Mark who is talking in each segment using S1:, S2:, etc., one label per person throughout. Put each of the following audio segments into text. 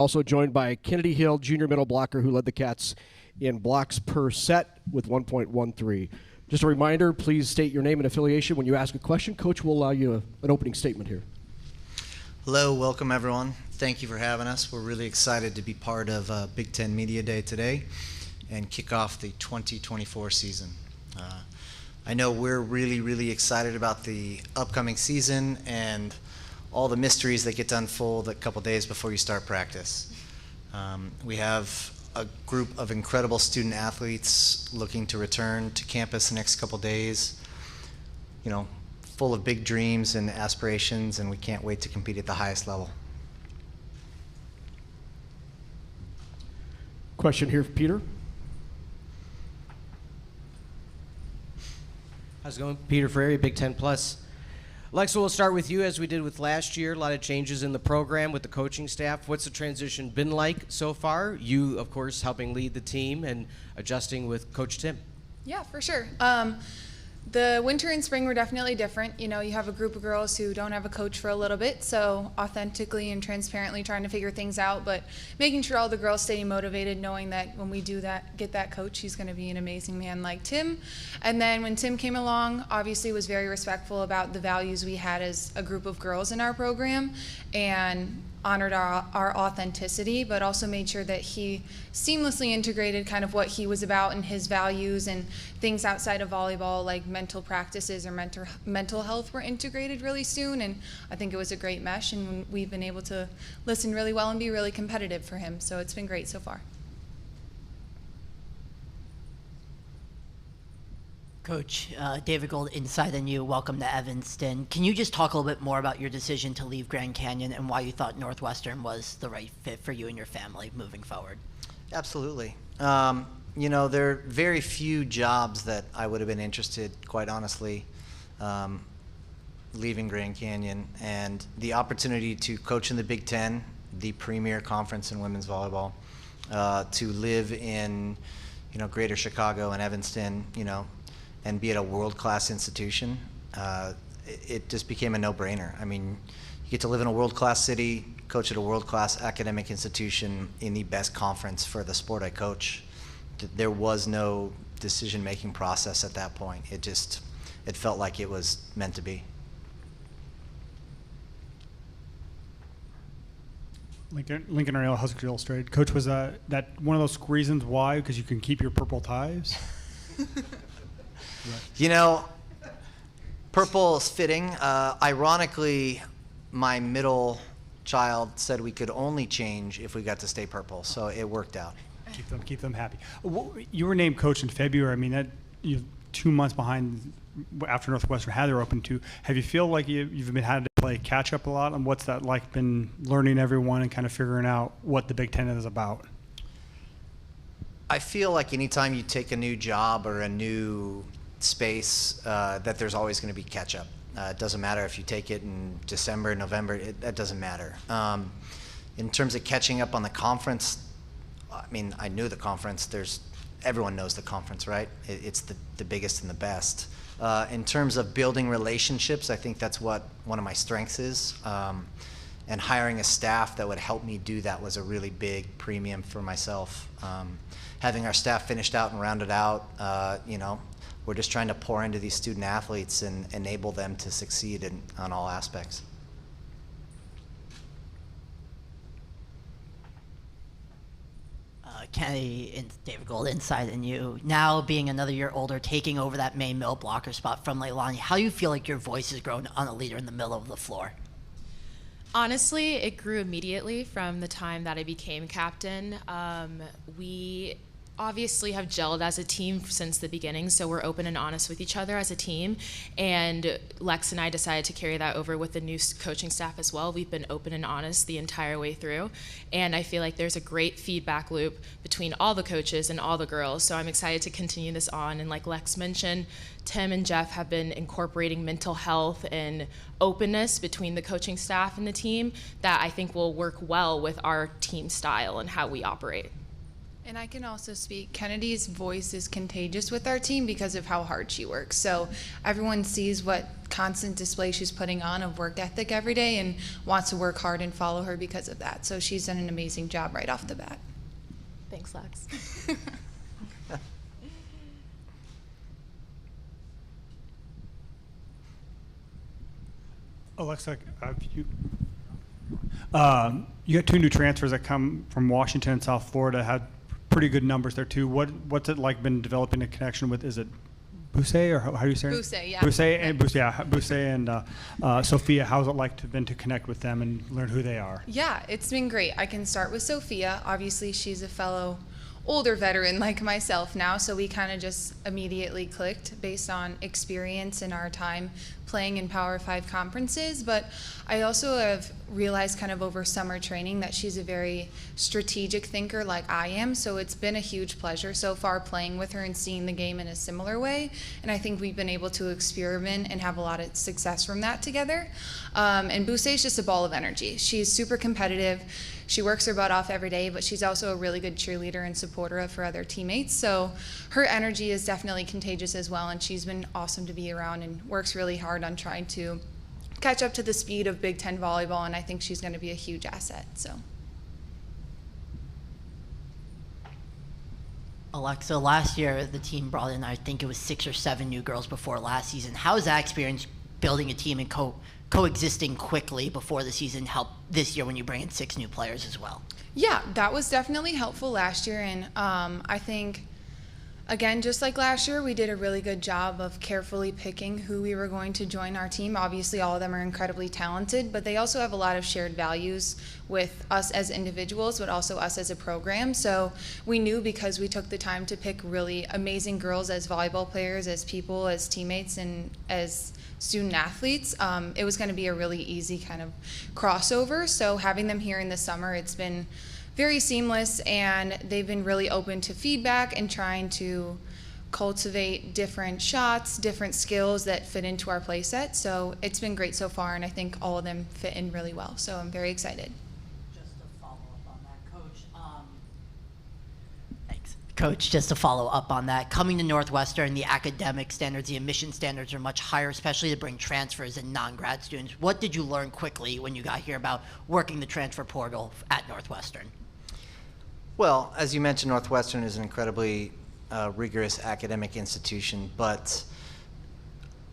S1: Also joined by Kennedy Hill, junior middle blocker, who led the Cats in blocks per set with 1.13. Just a reminder, please state your name and affiliation when you ask a question. Coach will allow you an opening statement here.
S2: Hello, welcome everyone. Thank you for having us. We're really excited to be part of Big Ten Media Day today and kick off the 2024 season. I know we're really excited about the upcoming season and all the mysteries that get to unfold a couple days before you start practice. We have a group of incredible student athletes looking to return to campus the next couple days, you know, full of big dreams and aspirations, and we can't wait to compete at the highest level.
S1: Question here for Peter.
S3: How's it going? Peter Frary, Big Ten Plus. Alexa, we'll start with you as we did with last year. A lot of changes in the program with the coaching staff. What's the transition been like so far? You, of course, helping lead the team and adjusting with Coach Tim.
S4: Yeah, for sure. The winter and spring were definitely different. You know, you have a group of girls who don't have a coach for a little bit, so authentically and transparently trying to figure things out, but making sure all the girls stay motivated, knowing that when we do that, get that coach, he's going to be an amazing man like Tim. And then when Tim came along, obviously was very respectful about the values we had as a group of girls in our program and honored our authenticity, but also made sure that he seamlessly integrated kind of what he was about and his values, and things outside of volleyball like mental practices or mental health were integrated really soon. And I think it was a great mesh, and we've been able to listen really well and be really competitive for him. So it's been great so far.
S5: Coach, David Gold, Inside and You, welcome to Evanston. Can you just talk a little bit more about your decision to leave Grand Canyon and why you thought Northwestern was the right fit for you and your family moving forward?
S2: Absolutely. You know, there are very few jobs that I would have been interested, quite honestly, leaving Grand Canyon. And the opportunity to coach in the Big Ten, the premier conference in women's volleyball, to live in, you know, greater Chicago and Evanston, you know, and be at a world-class institution, it just became a no-brainer. I mean, you get to live in a world-class city, coach at a world-class academic institution in the best conference for the sport I coach. There was no decision-making process at that point. It felt like it was meant to be.
S6: Lincoln Ariel, Husker Illustrated. Coach, was that one of those reasons why? Because you can keep your purple ties?
S2: You know, purple is fitting. Ironically, my middle child said we could only change if we got to stay purple, so it worked out.
S6: Keep them happy. You were named coach in February. I mean, that you're 2 months behind after Northwestern had their Open 2. Have you feel like you've been had to play catch up a lot? And what's that like? Been learning everyone and kind of figuring out what the Big Ten is about?
S2: I feel like anytime you take a new job or a new space, that there's always going to be catch up. It doesn't matter if you take it in December, November, that doesn't matter. In terms of catching up on the conference, I mean, I knew the conference. Everyone knows the conference, right? It's the biggest and the best. In terms of building relationships, I think that's what one of my strengths is. And hiring a staff that would help me do that was a really big premium for myself. Having our staff finished out and rounded out, you know, we're just trying to pour into these student athletes and enable them to succeed on all aspects.
S5: Kennedy and David Gold, Inside and You. Now being another year older, taking over that main middle blocker spot from Leilani, how do you feel like your voice has grown on a leader in the middle of the floor?
S7: Honestly, it grew immediately from the time that I became captain. We obviously have gelled as a team since the beginning, so we're open and honest with each other as a team. And Lex and I decided to carry that over with the new coaching staff as well. We've been open and honest the entire way through. And I feel like there's a great feedback loop between all the coaches and all the girls. So I'm excited to continue this on. And like Lex mentioned, Tim and Jeff have been incorporating mental health and openness between the coaching staff and the team that I think will work well with our team style and how we operate.
S4: And I can also speak. Kennedy's voice is contagious with our team because of how hard she works. So everyone sees what constant display she's putting on of work ethic every day and wants to work hard and follow her because of that. So she's done an amazing job right off the bat.
S7: Thanks, Lex.
S6: Alexa, you got 2 new transfers that come from Washington and South Florida, had pretty good numbers there too. What's it like been developing a connection with, is it Bousse, or how do you say it?
S4: Bousse, yeah.
S6: Bousse and Sophia, how's it like to connect with them and learn who they are?
S4: Yeah, it's been great. I can start with Sophia. Obviously, she's a fellow older veteran like myself now, so we kind of just immediately clicked based on experience in our time playing in Power 5 conferences. But I also have realized kind of over summer training that she's a very strategic thinker like I am, so it's been a huge pleasure so far playing with her and seeing the game in a similar way, and I think we've been able to experiment and have a lot of success from that together. And Bousse is just a ball of energy. She's super competitive. She works her butt off every day, but she's also a really good cheerleader and supporter of her other teammates. So her energy is definitely contagious as well, and she's been awesome to be around and works really hard on trying to catch up to the speed of Big Ten volleyball, and I think she's going to be a huge asset. So.
S5: Alexa, last year the team brought in, I think it was 6 or 7 new girls before last season. How has that experience building a team and coexisting quickly before the season help this year when you bring in 6 new players as well?
S4: Yeah, that was definitely helpful last year, and I think, again, just like last year, we did a really good job of carefully picking who we were going to join our team. Obviously, all of them are incredibly talented, but they also have a lot of shared values with us as individuals, but also us as a program. So we knew, because we took the time to pick really amazing girls as volleyball players, as people, as teammates, and as student athletes, it was going to be a really easy kind of crossover. So having them here in the summer, it's been very seamless, and they've been really open to feedback and trying to cultivate different shots, different skills that fit into our play set. So it's been great so far, and I think all of them fit in really well. So I'm very excited.
S5: Just to follow up on that, Coach. Thanks. Coach, just to follow up on that, coming to Northwestern, the academic standards, the admission standards are much higher, especially to bring transfers and non-grad students. What did you learn quickly when you got here about working the transfer portal at Northwestern?
S2: Well, as you mentioned, Northwestern is an incredibly rigorous academic institution, but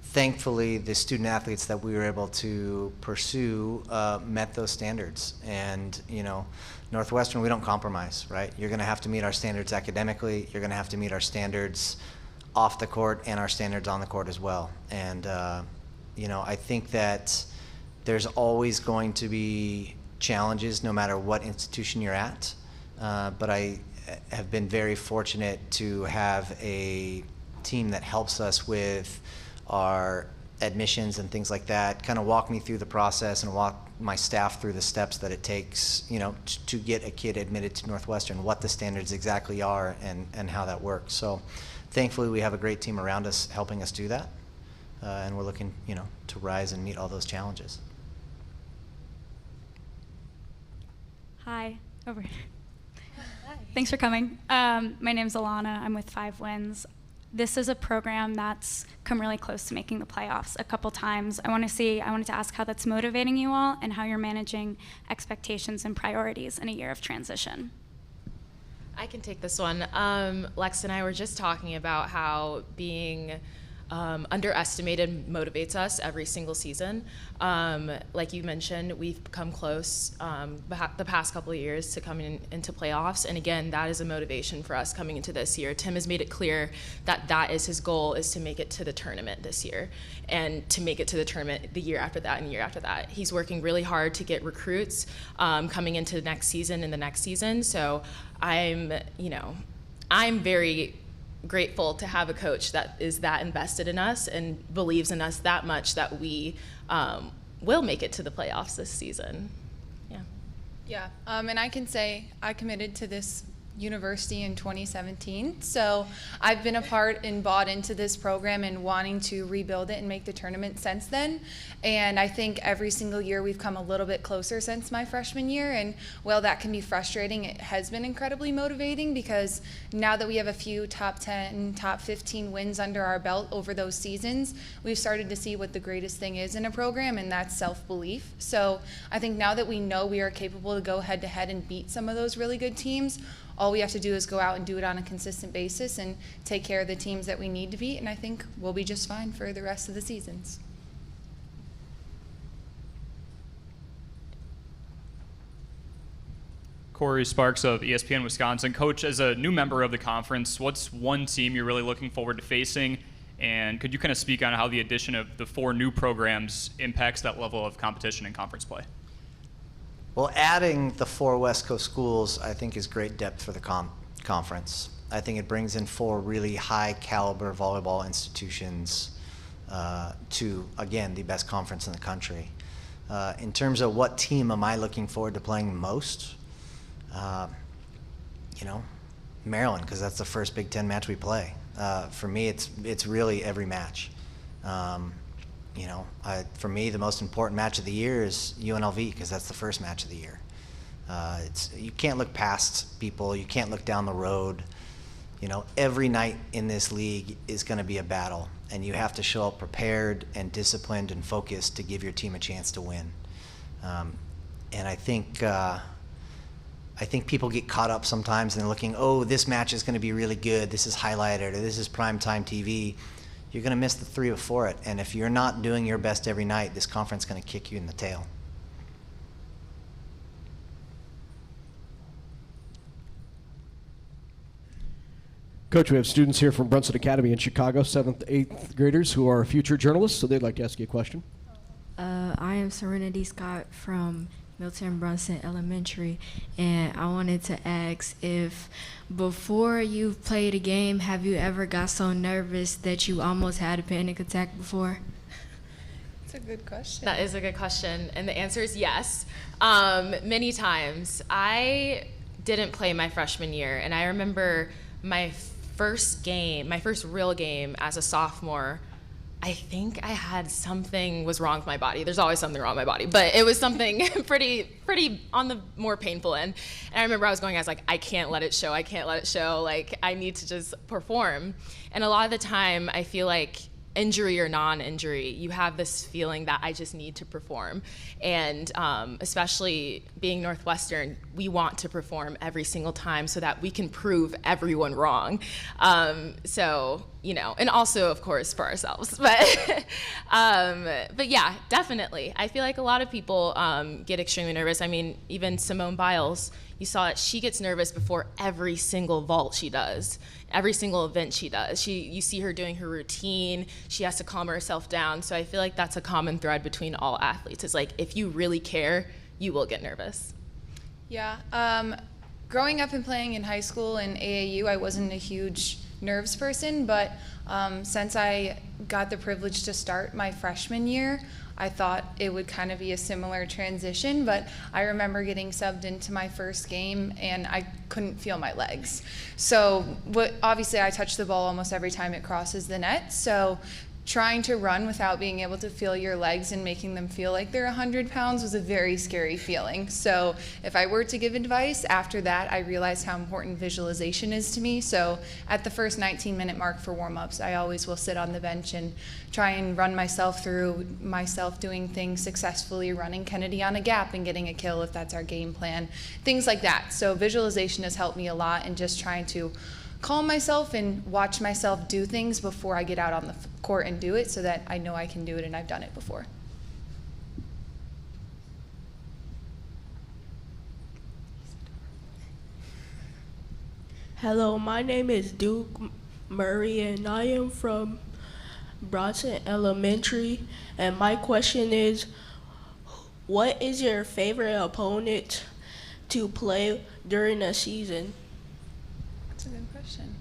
S2: thankfully the student athletes that we were able to pursue met those standards. And, you know, Northwestern, we don't compromise, right? You're going to have to meet our standards academically. You're going to have to meet our standards off the court and our standards on the court as well. And, you know, I think that there's always going to be challenges no matter what institution you're at. But I have been very fortunate to have a team that helps us with our admissions and things like that, kind of walk me through the process and walk my staff through the steps that it takes, you know, to get a kid admitted to Northwestern, what the standards exactly are and how that works. So thankfully we have a great team around us helping us do that, and we're looking, you know, to rise and meet all those challenges.
S8: Hi, over here. Thanks for coming. My name's Alana. I'm with 5 Wins. This is a program that's come really close to making the playoffs a couple times. I wanted to ask how that's motivating you all and how you're managing expectations and priorities in a year of transition.
S7: I can take this one. Lex and I were just talking about how being underestimated motivates us every single season. Like you mentioned, we've come close the past couple of years to coming into playoffs, and again, that is a motivation for us coming into this year. Tim has made it clear that that is his goal, is to make it to the tournament this year, and to make it to the tournament the year after that and year after that. He's working really hard to get recruits coming into the next season and the next season. So I'm very grateful to have a coach that is that invested in us and believes in us that much that we will make it to the playoffs this season. Yeah.
S4: Yeah, and I can say I committed to this university in 2017. So I've been a part and bought into this program and wanting to rebuild it and make the tournament since then. And I think every single year we've come a little bit closer since my freshman year. And while that can be frustrating, it has been incredibly motivating because now that we have a few top 10, top 15 wins under our belt over those seasons, we've started to see what the greatest thing is in a program, and that's self-belief. So I think now that we know we are capable to go head to head and beat some of those really good teams, all we have to do is go out and do it on a consistent basis and take care of the teams that we need to beat, and I think we'll be just fine for the rest of the seasons.
S9: Corey Sparks of ESPN Wisconsin. Coach, as a new member of the conference, what's one team you're really looking forward to facing? And could you kind of speak on how the addition of the 4 new programs impacts that level of competition in conference play?
S2: Well, adding the 4 West Coast schools, I think, is great depth for the conference. I think it brings in 4 really high-caliber volleyball institutions to, again, the best conference in the country. In terms of what team am I looking forward to playing most, Maryland, because that's the first Big Ten match we play. For me, it's really every match. For me, the most important match of the year is UNLV because that's the first match of the year. You can't look past people. You can't look down the road. Every night in this league is going to be a battle, and you have to show up prepared and disciplined and focused to give your team a chance to win. And I think people get caught up sometimes and they're looking, oh, this match is going to be really good. This is highlighted, or this is primetime TV. You're going to miss the 3 before it. And if you're not doing your best every night, this conference is going to kick you in the tail.
S1: Coach, we have students here from Brunson Academy in Chicago, 7th, 8th graders who are future journalists, so they'd like to ask you a question.
S10: I am Serenity Scott from Milton Brunson Elementary, and I wanted to ask if before you played a game, have you ever got so nervous that you almost had a panic attack before?
S4: That's a good question.
S7: That is a good question, and the answer is yes. Many times. I didn't play my freshman year, and I remember my first real game as a sophomore. I think I had something was wrong with my body. There's always something wrong with my body, but it was something pretty on the more painful end. And I remember I was like, I can't let it show. Like, I need to just perform. And a lot of the time, I feel like injury or non-injury, you have this feeling that I just need to perform. And especially being Northwestern, we want to perform every single time so that we can prove everyone wrong. And also, of course, for ourselves. But yeah, definitely. I feel like a lot of people get extremely nervous. I mean, even Simone Biles, you saw it, she gets nervous before every single vault she does. Every single event she does. You see her doing her routine. She has to calm herself down. So I feel like that's a common thread between all athletes. It's like, if you really care, you will get nervous.
S4: Yeah. Growing up and playing in high school and AAU, I wasn't a huge nerves person, but since I got the privilege to start my freshman year, I thought it would kind of be a similar transition, but I remember getting subbed into my first game and I couldn't feel my legs. So obviously I touch the ball almost every time it crosses the net, so trying to run without being able to feel your legs and making them feel like they're 100 pounds was a very scary feeling. So if I were to give advice, after that I realized how important visualization is to me. So at the first 19-minute mark for warm-ups, I always will sit on the bench and try and run myself through myself doing things successfully, running Kennedy on a gap and getting a kill if that's our game plan, things like that. So visualization has helped me a lot, and just trying to calm myself and watch myself do things before I get out on the court and do it, so that I know I can do it and I've done it before.
S11: Hello, my name is Duke Murray and I am from Bronson Elementary, and my question is, what is your favorite opponent to play during a season?
S4: That's a good question.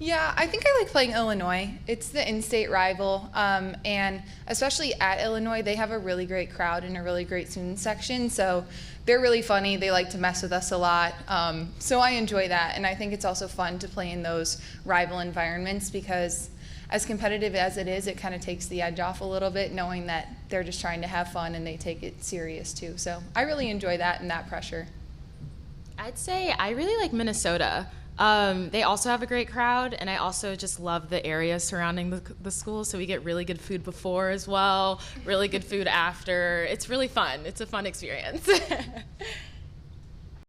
S4: Yeah, I think I like playing Illinois. It's the in-state rival, and especially at Illinois, they have a really great crowd and a really great student section, so they're really funny. They like to mess with us a lot, so I enjoy that, and I think it's also fun to play in those rival environments because as competitive as it is, it kind of takes the edge off a little bit, knowing that they're just trying to have fun and they take it serious too. So I really enjoy that and that pressure.
S7: I'd say I really like Minnesota. They also have a great crowd, and I also just love the area surrounding the school, so we get really good food before as well, really good food after. It's really fun. It's a fun experience.